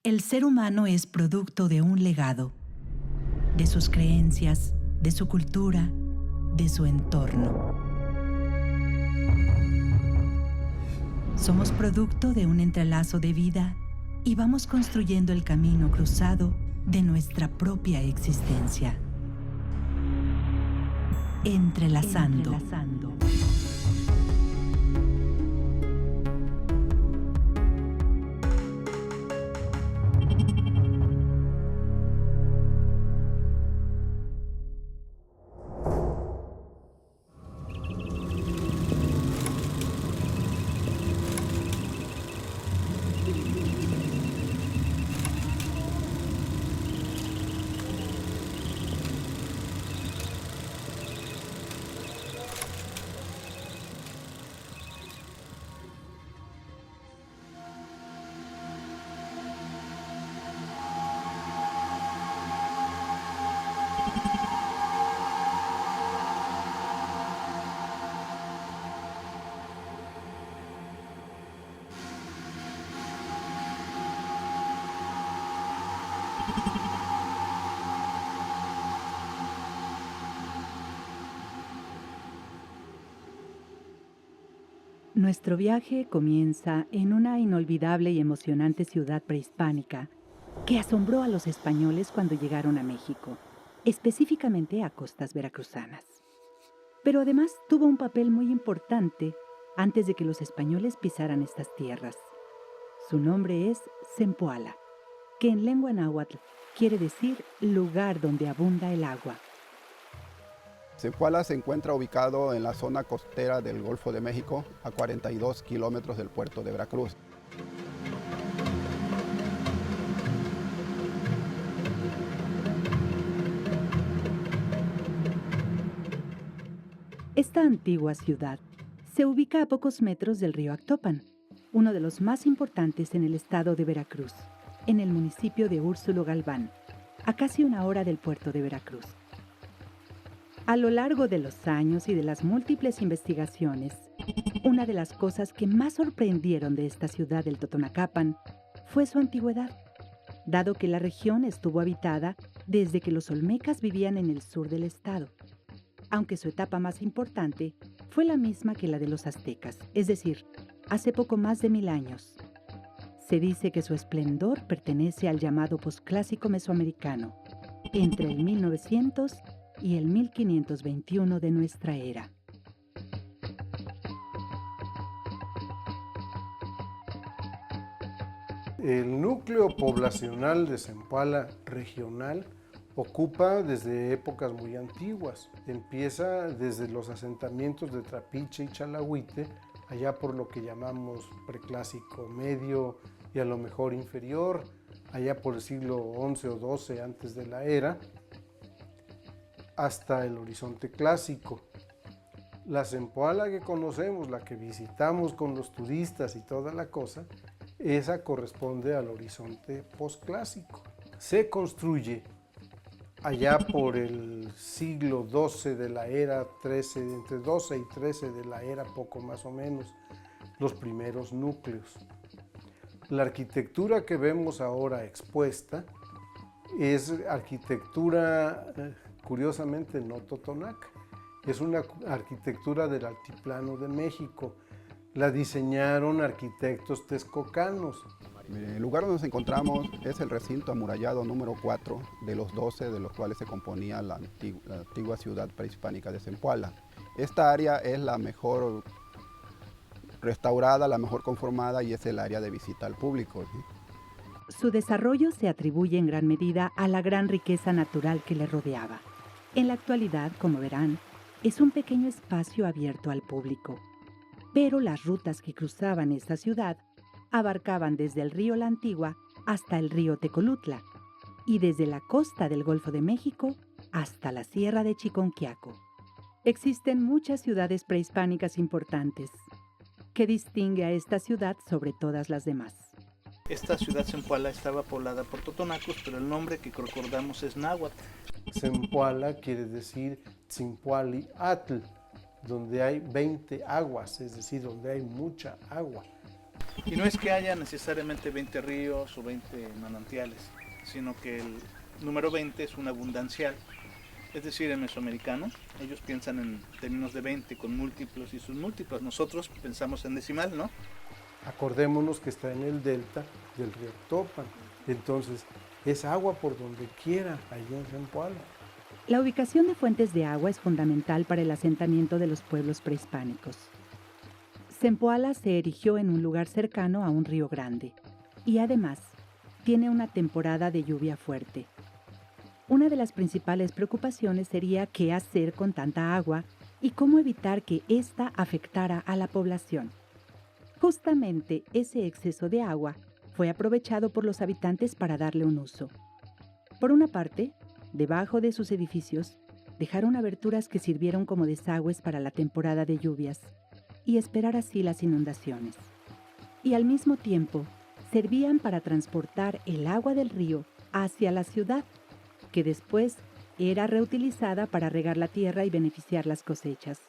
El ser humano es producto de un legado, de sus creencias, de su cultura, de su entorno. Somos producto de un entrelazo de vida y vamos construyendo el camino cruzado de nuestra propia existencia. Entrelazando. Nuestro viaje comienza en una inolvidable y emocionante ciudad prehispánica que asombró a los españoles cuando llegaron a México, específicamente a costas veracruzanas. Pero además tuvo un papel muy importante antes de que los españoles pisaran estas tierras. Su nombre es Zempoala, que en lengua náhuatl quiere decir lugar donde abunda el agua. Zempoala se encuentra ubicado en la zona costera del Golfo de México, a 42 kilómetros del puerto de Veracruz. Esta antigua ciudad se ubica a pocos metros del río Actopan, uno de los más importantes en el estado de Veracruz, en el municipio de Úrsulo Galván, a casi una hora del puerto de Veracruz. A lo largo de los años y de las múltiples investigaciones, una de las cosas que más sorprendieron de esta ciudad del Totonacapan fue su antigüedad, dado que la región estuvo habitada desde que los olmecas vivían en el sur del estado, aunque su etapa más importante fue la misma que la de los aztecas, es decir, hace poco más de 1000 años. Se dice que su esplendor pertenece al llamado posclásico mesoamericano, entre el 1900 y el 1521 de nuestra era. El núcleo poblacional de Zempoala regional ocupa desde épocas muy antiguas. Empieza desde los asentamientos de Trapiche y Chalahuite, allá por lo que llamamos preclásico medio y a lo mejor inferior, allá por el siglo XI o XII antes de la era, hasta el horizonte clásico. La Zempoala que conocemos, la que visitamos con los turistas y toda la cosa, esa corresponde al horizonte posclásico. Se construye allá por el siglo XII de la era 13, entre 12 y 13 de la era, poco más o menos, los primeros núcleos. La arquitectura que vemos ahora expuesta es arquitectura curiosamente no totonaca, es una arquitectura del altiplano de México. La diseñaron arquitectos texcocanos. El lugar donde nos encontramos es el recinto amurallado número 4 de los 12 de los cuales se componía la antigua ciudad prehispánica de Zempoala. Esta área es la mejor restaurada, la mejor conformada y es el área de visita al público. Su desarrollo se atribuye en gran medida a la gran riqueza natural que le rodeaba. En la actualidad, como verán, es un pequeño espacio abierto al público. Pero las rutas que cruzaban esta ciudad abarcaban desde el río La Antigua hasta el río Tecolutla y desde la costa del Golfo de México hasta la Sierra de Chiconquiaco. Existen muchas ciudades prehispánicas importantes. ¿Qué distingue a esta ciudad sobre todas las demás? Esta ciudad Zempoala estaba poblada por totonacos, pero el nombre que recordamos es náhuatl. Zempoala quiere decir Tzimpoali Atl, donde hay 20 aguas, es decir, donde hay mucha agua. Y no es que haya necesariamente 20 ríos o 20 manantiales, sino que el número 20 es un abundancial. Es decir, en mesoamericano, ellos piensan en términos de 20 con múltiplos y submúltiplos. Nosotros pensamos en decimal, ¿no? Acordémonos que está en el delta del río Actopan. Entonces, es agua por donde quiera, allí en Zempoala. La ubicación de fuentes de agua es fundamental para el asentamiento de los pueblos prehispánicos. Zempoala se erigió en un lugar cercano a un río grande y además tiene una temporada de lluvia fuerte. Una de las principales preocupaciones sería qué hacer con tanta agua y cómo evitar que ésta afectara a la población. Justamente ese exceso de agua fue aprovechado por los habitantes para darle un uso. Por una parte, debajo de sus edificios, dejaron aberturas que sirvieron como desagües para la temporada de lluvias y esperar así las inundaciones. Y al mismo tiempo, servían para transportar el agua del río hacia la ciudad, que después era reutilizada para regar la tierra y beneficiar las cosechas.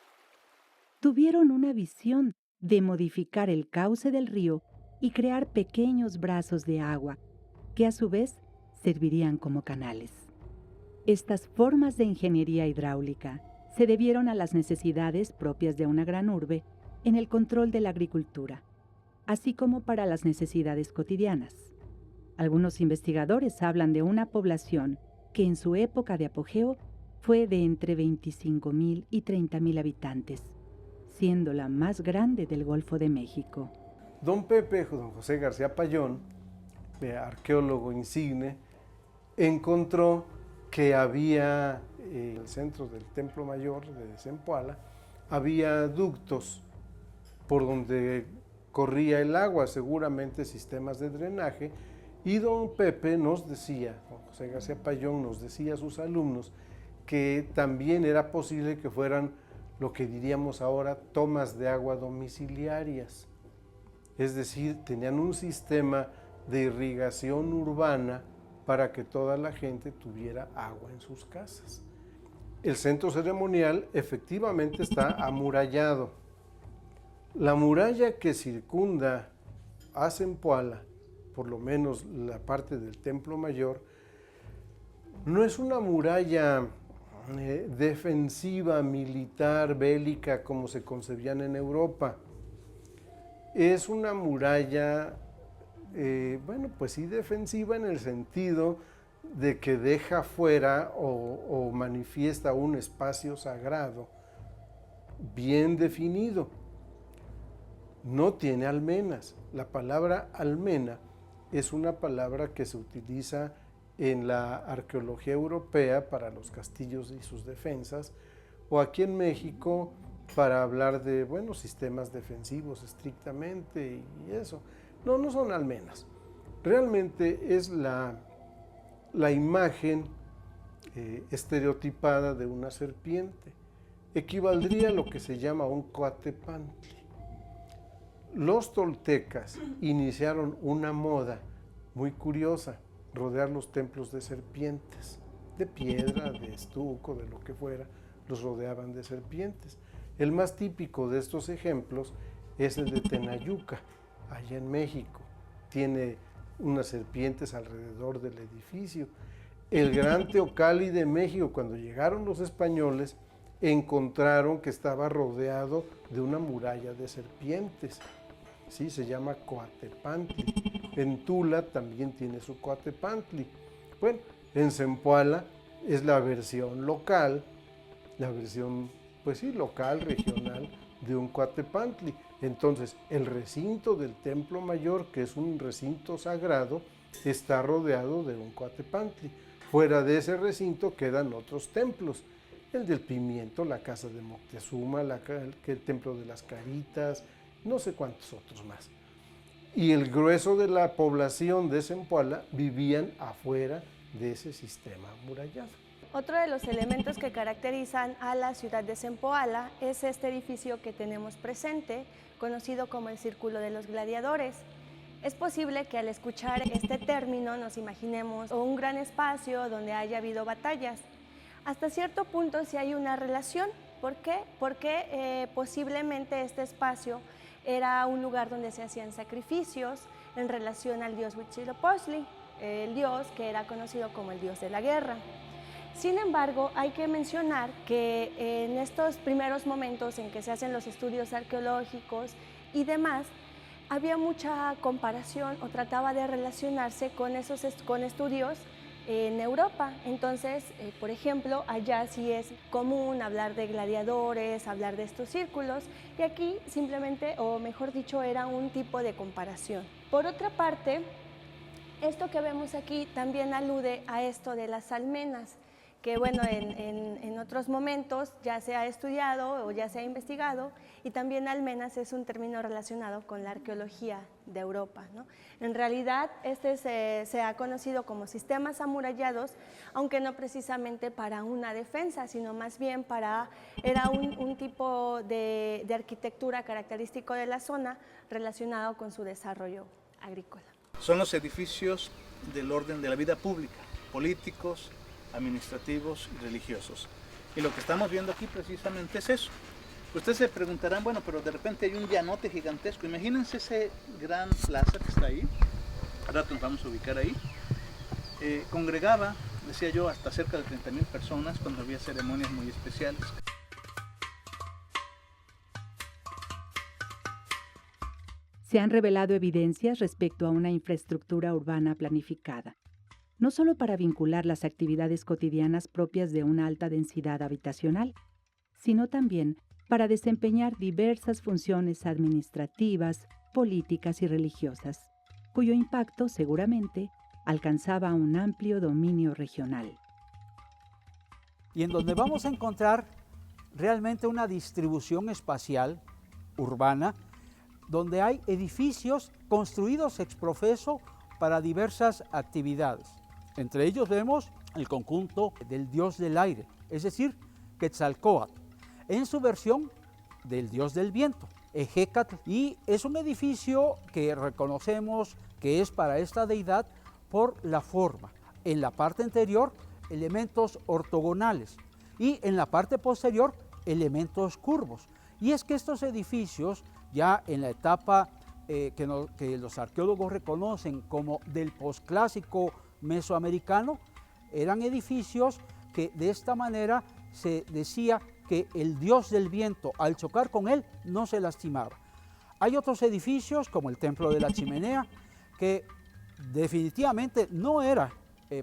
Tuvieron una visión de modificar el cauce del río y crear pequeños brazos de agua, que a su vez servirían como canales. Estas formas de ingeniería hidráulica se debieron a las necesidades propias de una gran urbe en el control de la agricultura, así como para las necesidades cotidianas. Algunos investigadores hablan de una población que en su época de apogeo fue de entre 25,000 y 30,000 habitantes, siendo la más grande del Golfo de México. Don José García Payón, arqueólogo insigne, encontró que había en el centro del Templo Mayor de Zempoala, había ductos por donde corría el agua, seguramente sistemas de drenaje, y don Pepe nos decía, don José García Payón nos decía a sus alumnos que también era posible que fueran lo que diríamos ahora tomas de agua domiciliarias. Es decir, tenían un sistema de irrigación urbana para que toda la gente tuviera agua en sus casas. El centro ceremonial efectivamente está amurallado. La muralla que circunda a Zempoala, por lo menos la parte del Templo Mayor, no es una muralla defensiva, militar, bélica, como se concebían en Europa. Es una muralla, pues sí, defensiva en el sentido de que deja fuera o manifiesta un espacio sagrado bien definido. No tiene almenas. La palabra almena es una palabra que se utiliza en la arqueología europea para los castillos y sus defensas, o aquí en México para hablar de, sistemas defensivos estrictamente y eso. No son almenas. Realmente es la imagen estereotipada de una serpiente. Equivaldría a lo que se llama un coatepantli. Los toltecas iniciaron una moda muy curiosa, rodear los templos de serpientes, de piedra, de estuco, de lo que fuera, los rodeaban de serpientes. El más típico de estos ejemplos es el de Tenayuca, allá en México. Tiene unas serpientes alrededor del edificio. El Gran Teocalli de México, cuando llegaron los españoles, encontraron que estaba rodeado de una muralla de serpientes. Sí, se llama Coatepantli. En Tula también tiene su Coatepantli. Bueno, en Zempoala es la versión local, la versión, local, regional, de un Coatepantli. Entonces, el recinto del Templo Mayor, que es un recinto sagrado, está rodeado de un Coatepantli. Fuera de ese recinto quedan otros templos. El del Pimiento, la casa de Moctezuma, el templo de las Caritas, no sé cuántos otros más. Y el grueso de la población de Zempoala vivían afuera de ese sistema amurallado. Otro de los elementos que caracterizan a la ciudad de Zempoala es este edificio que tenemos presente, conocido como el Círculo de los Gladiadores. Es posible que al escuchar este término nos imaginemos un gran espacio donde haya habido batallas. Hasta cierto punto sí hay una relación. ¿Por qué? Porque posiblemente este espacio era un lugar donde se hacían sacrificios en relación al dios Huitzilopochtli, el dios que era conocido como el dios de la guerra. Sin embargo, hay que mencionar que en estos primeros momentos en que se hacen los estudios arqueológicos y demás, había mucha comparación o trataba de relacionarse con estudios en Europa. Entonces, por ejemplo, allá sí es común hablar de gladiadores, hablar de estos círculos, y aquí simplemente, o mejor dicho, era un tipo de comparación. Por otra parte, esto que vemos aquí también alude a esto de las almenas, que bueno, en otros momentos ya se ha estudiado o ya se ha investigado, y también almenas es un término relacionado con la arqueología de Europa, ¿no? En realidad este se ha conocido como sistemas amurallados, aunque no precisamente para una defensa, sino más bien era un tipo de arquitectura característico de la zona relacionado con su desarrollo agrícola. Son los edificios del orden de la vida pública, políticos, administrativos y religiosos. Y lo que estamos viendo aquí precisamente es eso. Ustedes se preguntarán, bueno, pero de repente hay un llanote gigantesco. Imagínense ese gran plaza que está ahí. Ahora nos vamos a ubicar ahí. Congregaba, decía yo, hasta cerca de 30,000 personas cuando había ceremonias muy especiales. Se han revelado evidencias respecto a una infraestructura urbana planificada, no solo para vincular las actividades cotidianas propias de una alta densidad habitacional, sino también para desempeñar diversas funciones administrativas, políticas y religiosas, cuyo impacto seguramente alcanzaba un amplio dominio regional. Y en donde vamos a encontrar realmente una distribución espacial urbana, donde hay edificios construidos ex profeso para diversas actividades. Entre ellos vemos el conjunto del dios del aire, es decir, Quetzalcóatl, en su versión del dios del viento, Ejecatl, y es un edificio que reconocemos que es para esta deidad por la forma. En la parte anterior, elementos ortogonales, y en la parte posterior, elementos curvos. Y es que estos edificios, ya en la etapa que los arqueólogos reconocen como del posclásico mesoamericano, eran edificios que de esta manera se decía que el dios del viento, al chocar con él, no se lastimaba. Hay otros edificios, como el Templo de la Chimenea, que definitivamente no era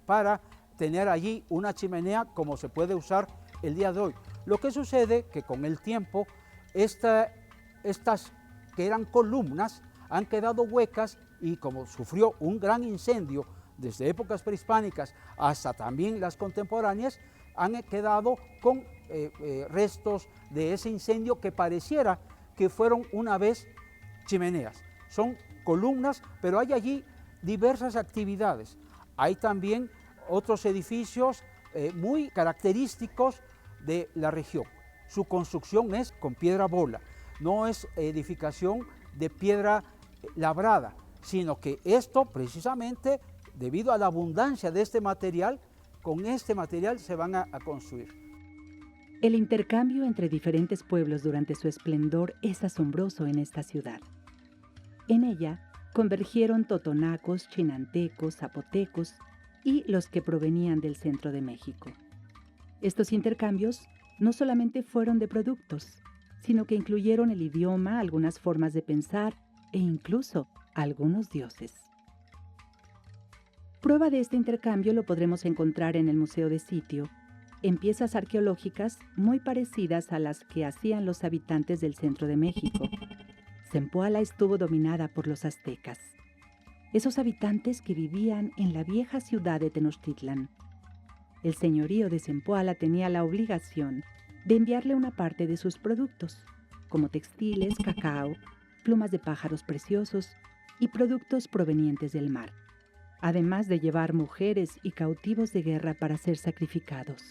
para tener allí una chimenea como se puede usar el día de hoy. Lo que sucede que con el tiempo, estas que eran columnas han quedado huecas, y como sufrió un gran incendio desde épocas prehispánicas hasta también las contemporáneas, han quedado con restos de ese incendio que pareciera que fueron una vez chimeneas. Son columnas, pero hay allí diversas actividades. Hay también otros edificios muy característicos de la región. Su construcción es con piedra bola, no es edificación de piedra labrada, sino que esto precisamente, debido a la abundancia de este material, con este material se van a construir. El intercambio entre diferentes pueblos durante su esplendor es asombroso en esta ciudad. En ella convergieron totonacos, chinantecos, zapotecos y los que provenían del centro de México. Estos intercambios no solamente fueron de productos, sino que incluyeron el idioma, algunas formas de pensar e incluso algunos dioses. Prueba de este intercambio lo podremos encontrar en el Museo de Sitio, en piezas arqueológicas muy parecidas a las que hacían los habitantes del centro de México. Zempoala estuvo dominada por los aztecas, esos habitantes que vivían en la vieja ciudad de Tenochtitlan. El señorío de Zempoala tenía la obligación de enviarle una parte de sus productos, como textiles, cacao, plumas de pájaros preciosos y productos provenientes del mar, además de llevar mujeres y cautivos de guerra para ser sacrificados.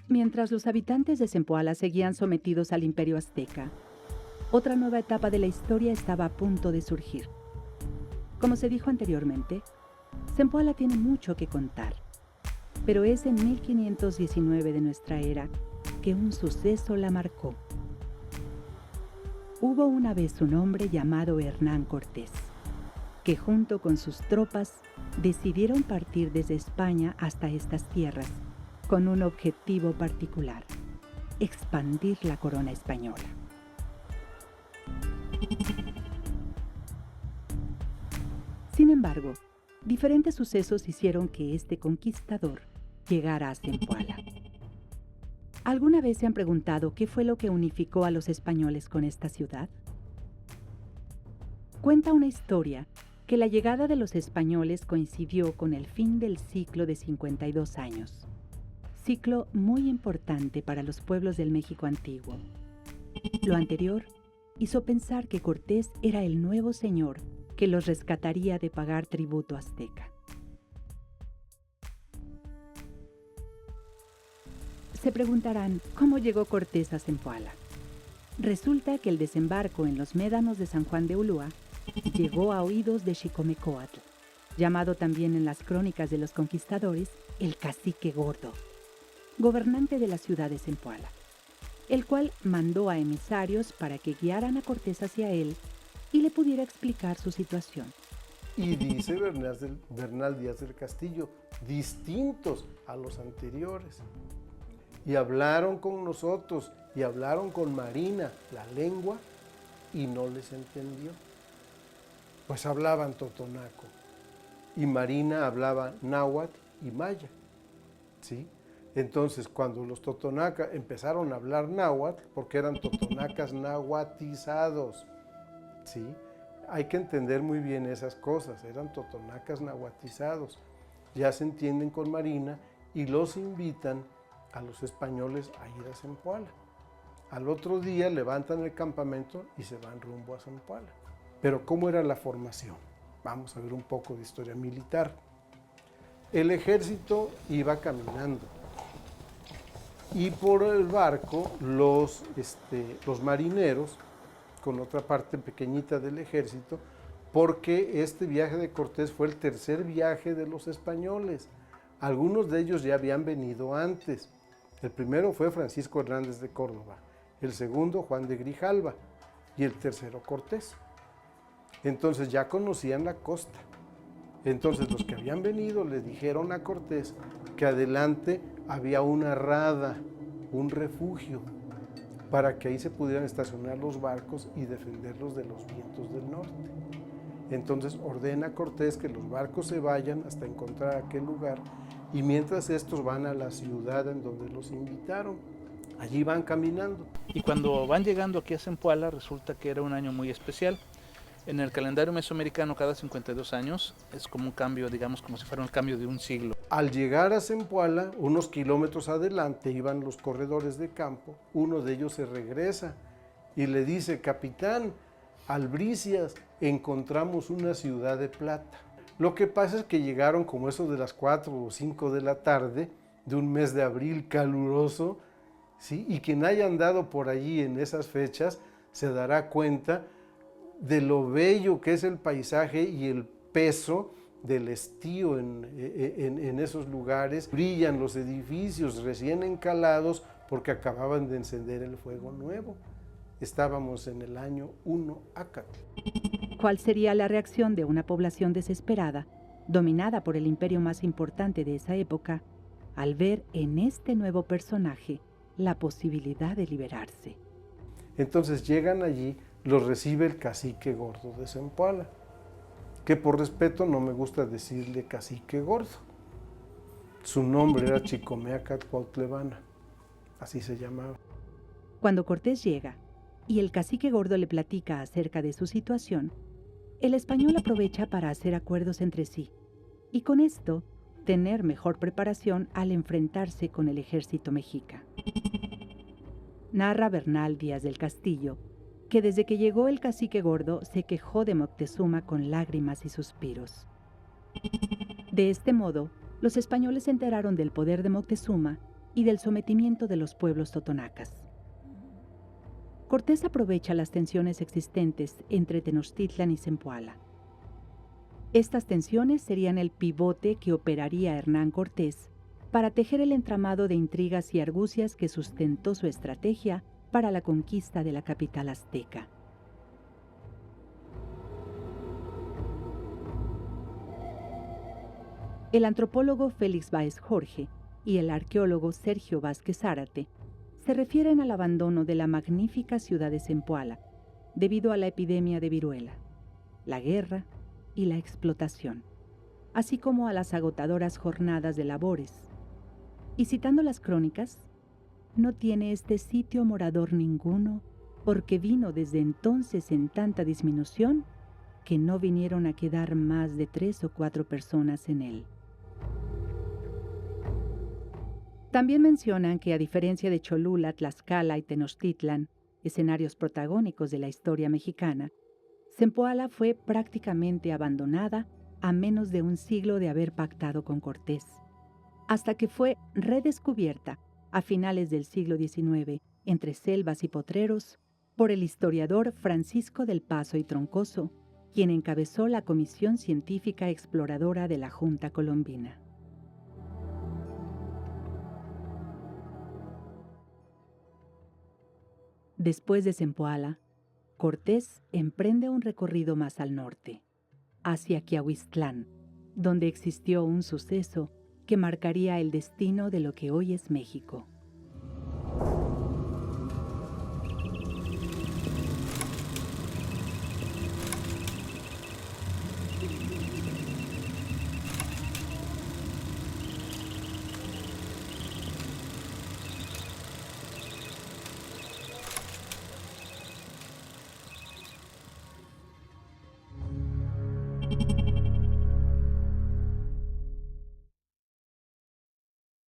Mientras los habitantes de Zempoala seguían sometidos al imperio azteca, otra nueva etapa de la historia estaba a punto de surgir. Como se dijo anteriormente, Zempoala tiene mucho que contar, pero es en 1519 de nuestra era que un suceso la marcó. Hubo una vez un hombre llamado Hernán Cortés, que junto con sus tropas decidieron partir desde España hasta estas tierras con un objetivo particular: expandir la corona española. Sin embargo, diferentes sucesos hicieron que este conquistador llegara a Zempoala. ¿Alguna vez se han preguntado qué fue lo que unificó a los españoles con esta ciudad? Cuenta una historia que la llegada de los españoles coincidió con el fin del ciclo de 52 años, ciclo muy importante para los pueblos del México antiguo. Lo anterior hizo pensar que Cortés era el nuevo señor que los rescataría de pagar tributo azteca. Se preguntarán, ¿cómo llegó Cortés a Zempoala? Resulta que el desembarco en los médanos de San Juan de Ulúa llegó a oídos de Xicomécoatl, llamado también en las crónicas de los conquistadores el Cacique Gordo, gobernante de la ciudad de Zempoala, el cual mandó a emisarios para que guiaran a Cortés hacia él y le pudiera explicar su situación. Y dice Bernal Díaz del Castillo, distintos a los anteriores. Y hablaron con nosotros, y hablaron con Marina, la lengua, y no les entendió. Pues hablaban totonaco, y Marina hablaba náhuatl y maya, ¿sí? Entonces, cuando los totonacas empezaron a hablar náhuatl, porque eran totonacas nahuatizados, ¿sí? Hay que entender muy bien esas cosas, eran totonacas nahuatizados. Ya se entienden con Marina y los invitan a los españoles a ir a Zempoala. Al otro día levantan el campamento y se van rumbo a Zempoala. Pero ¿cómo era la formación? Vamos a ver un poco de historia militar. El ejército iba caminando y por el barco los marineros, con otra parte pequeñita del ejército, porque este viaje de Cortés fue el tercer viaje de los españoles. Algunos de ellos ya habían venido antes. El primero fue Francisco Hernández de Córdoba, el segundo Juan de Grijalva y el tercero Cortés. Entonces ya conocían la costa. Entonces los que habían venido le dijeron a Cortés que adelante había una rada, un refugio, para que ahí se pudieran estacionar los barcos y defenderlos de los vientos del norte. Entonces ordena Cortés que los barcos se vayan hasta encontrar aquel lugar, y mientras estos van a la ciudad en donde los invitaron. Allí van caminando. Y cuando van llegando aquí a Zempoala, resulta que era un año muy especial. En el calendario mesoamericano, cada 52 años es como un cambio, digamos, como si fuera un cambio de un siglo. Al llegar a Zempoala, unos kilómetros adelante iban los corredores de campo. Uno de ellos se regresa y le dice: capitán, albricias, encontramos una ciudad de plata. Lo que pasa es que llegaron como eso de las 4 o 5 de la tarde de un mes de abril caluroso, ¿sí? Y quien haya andado por allí en esas fechas se dará cuenta de lo bello que es el paisaje y el peso del estío en esos lugares. Brillan los edificios recién encalados porque acababan de encender el fuego nuevo. Estábamos en el año 1 Acatl. ¿Cuál sería la reacción de una población desesperada, dominada por el imperio más importante de esa época, al ver en este nuevo personaje la posibilidad de liberarse? Entonces llegan allí, los recibe el cacique gordo de Zempoala, que por respeto no me gusta decirle cacique gordo. Su nombre era Chicomeacatl Cuautlevana, así se llamaba. Cuando Cortés llega y el cacique gordo le platica acerca de su situación, el español aprovecha para hacer acuerdos entre sí y con esto tener mejor preparación al enfrentarse con el ejército mexica. Narra Bernal Díaz del Castillo que desde que llegó el cacique gordo se quejó de Moctezuma con lágrimas y suspiros. De este modo, los españoles se enteraron del poder de Moctezuma y del sometimiento de los pueblos totonacas. Cortés aprovecha las tensiones existentes entre Tenochtitlan y Zempoala. Estas tensiones serían el pivote que operaría Hernán Cortés para tejer el entramado de intrigas y argucias que sustentó su estrategia para la conquista de la capital azteca. El antropólogo Félix Báez Jorge y el arqueólogo Sergio Vázquez Zárate se refieren al abandono de la magnífica ciudad de Zempoala debido a la epidemia de viruela, la guerra y la explotación, así como a las agotadoras jornadas de labores. Y citando las crónicas, no tiene este sitio morador ninguno, porque vino desde entonces en tanta disminución que no vinieron a quedar más de 3 o 4 personas en él. También mencionan que, a diferencia de Cholula, Tlaxcala y Tenochtitlan, escenarios protagónicos de la historia mexicana, Zempoala fue prácticamente abandonada a menos de un siglo de haber pactado con Cortés, hasta que fue redescubierta a finales del siglo XIX, entre selvas y potreros, por el historiador Francisco del Paso y Troncoso, quien encabezó la Comisión Científica Exploradora de la Junta Colombina. Después de Zempoala, Cortés emprende un recorrido más al norte, hacia Quiahuiztlán, donde existió un suceso que marcaría el destino de lo que hoy es México.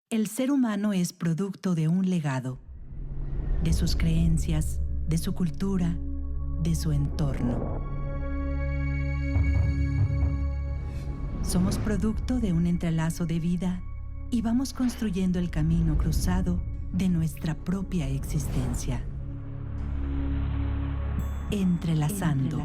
El ser humano es producto de un legado, de sus creencias, de su cultura, de su entorno. Somos producto de un entrelazo de vida y vamos construyendo el camino cruzado de nuestra propia existencia. Entrelazando.